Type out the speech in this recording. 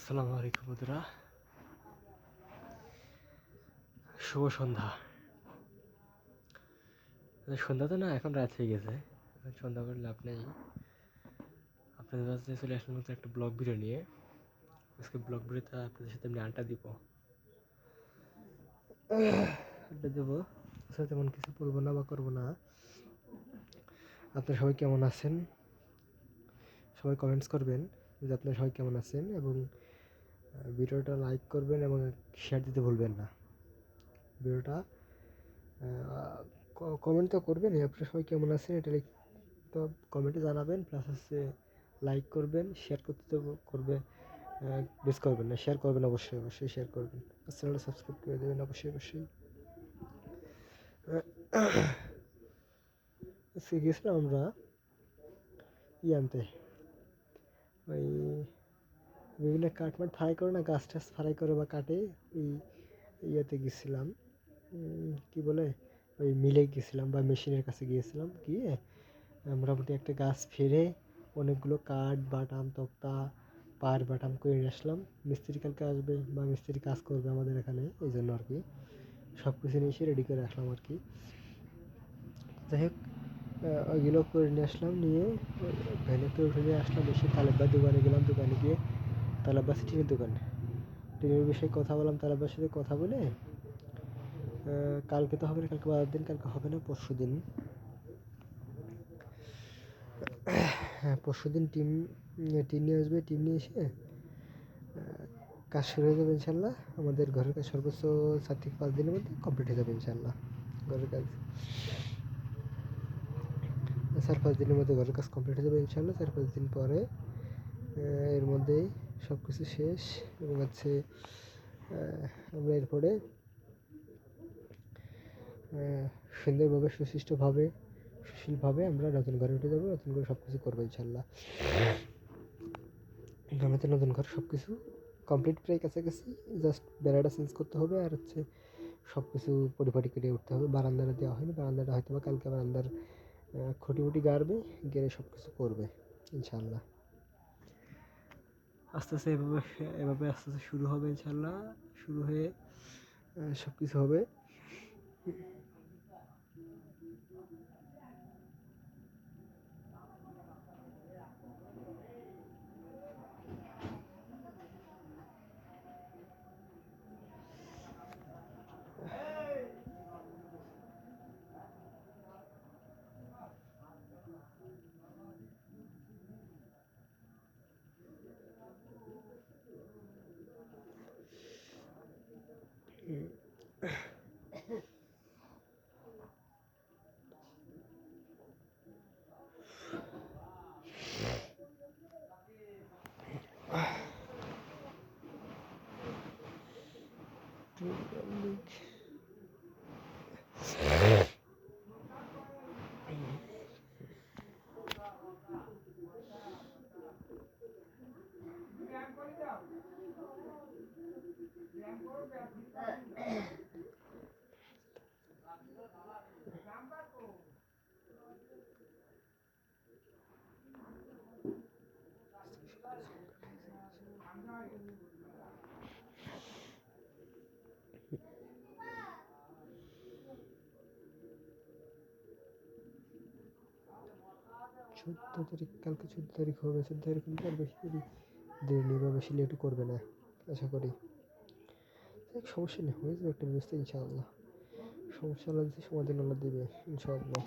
আসসালামু আলাইকুম বন্ধুরা, শুভ সন্ধ্যা। সন্ধ্যা তো না, এখন রাত হয়ে গেছে। সন্ধ্যা করে লাভ নেই। আপনাদের কাছে চলে আসলাম মতো একটা ব্লগ ভিডিও নিয়ে। আজকে ব্লগ ভিডিওতে আপনাদের সাথে আমি আড্ডা দেবো। তেমন কিছু বলবো না বা করবো না। আপনারা সবাই কেমন আছেন? সবাই কমেন্টস করবেন যে আপনারা সবাই কেমন আছেন, এবং ভিডিওটা লাইক করবেন এবং শেয়ার দিতে ভুলবেন না। ভিডিওটা কমেন্ট তো করবেন, আপনারা সবাই কেমন আছেন এটা তো কমেন্টে জানাবেন, প্লাস হচ্ছে লাইক করবেন, শেয়ার করতে তো করবে, মিস করবেন না, শেয়ার করবেন, অবশ্যই শেয়ার করবেন। চ্যানেলটা সাবস্ক্রাইব করে দেবেন অবশ্যই। আজকে গেছিলাম আমরা আনতে, ওই বিভিন্ন কাঠমাট ফ্রাই করে না, গাছ টাছ ফ্রাই করে বা কাটে, ওই ইয়েতে গেছিলাম, কি বলে, ওই মিলে গেছিলাম বা মেশিনের কাছে গিয়েছিলাম, গিয়ে মোটামুটি একটা গাছ ফেরে অনেকগুলো কাঠ বাটাম তক্তা পার বাটাম করে নিয়ে আসলাম। মিস্ত্রি কালকে আসবে বা মিস্ত্রি কাজ করবে আমাদের এখানে, এই জন্য আর কি সব কিছু নিয়ে এসে রেডি করে রাখলাম আর কি। যাই হোক, ওইগুলো করে নিয়ে আসলাম, নিয়ে ভ্যানেতে উঠে নিয়ে আসলাম, এসে তালেব্বার দোকানে গেলাম। দোকানে গিয়ে তালেব্বার টিনের দোকানে টিনের বিষয়ে কথা বললাম, তালেব্বার সাথে কথা বলে কালকে তো হবে না, কালকে বারের দিন, কালকে হবে না, পরশু দিন, হ্যাঁ পরশু দিন টিম নিয়ে আসবে। টিম নিয়ে এসে কাজ শুরু হয়ে যাবে ইনশাল্লাহ। আমাদের ঘরের কাজ সর্বোচ্চ 4 থেকে 5 দিনের মধ্যে কমপ্লিট হয়ে যাবে ইনশাল্লাহ। ঘরের কাজ 4-5 দিনের মধ্যে ঘরের কাজ কমপ্লিট হয়ে যাবে ইনশাল্লাহ। 4-5 দিন পরে এর মধ্যেই সব কিছু শেষ, এবং হচ্ছে আমরা এরপরে সুন্দরভাবে সুশীলভাবে আমরা নতুন ঘরে উঠে যাবো, নতুন করে সব কিছু করবো ইনশাল্লাহ। আমাদের নতুন ঘর সব কিছু কমপ্লিট প্রায় কাছাকাছি, জাস্ট বেড়াটা চেঞ্জ করতে হবে, আর হচ্ছে সব কিছু পরিপাটি করে উঠতে হবে। বারান্দাটা দেওয়া হয়নি, বারান্দাটা হয়তো বা কালকে বারান্দার খুঁটি গাড়বে, গেড়ে সব কিছু করবে ইনশাল্লাহ। আস্তে আস্তে এভাবে আস্তে আস্তে শুরু হবে ইনশাল্লাহ। শুরু হয়ে সব কিছু হবে। কালকে 14 তারিখ হবে। 14 তারিখ হলে আর বেশি দেরি নেই বা বেশি লেটও করবে না আশা করি। সমস্যা নেই, হয়ে যাবে একটা ব্যবস্থা ইনশাআল্লাহ। সমস্যা আল্লাহ দিতে, সমাধান আল্লাহ দেবে ইনশাআল্লাহ।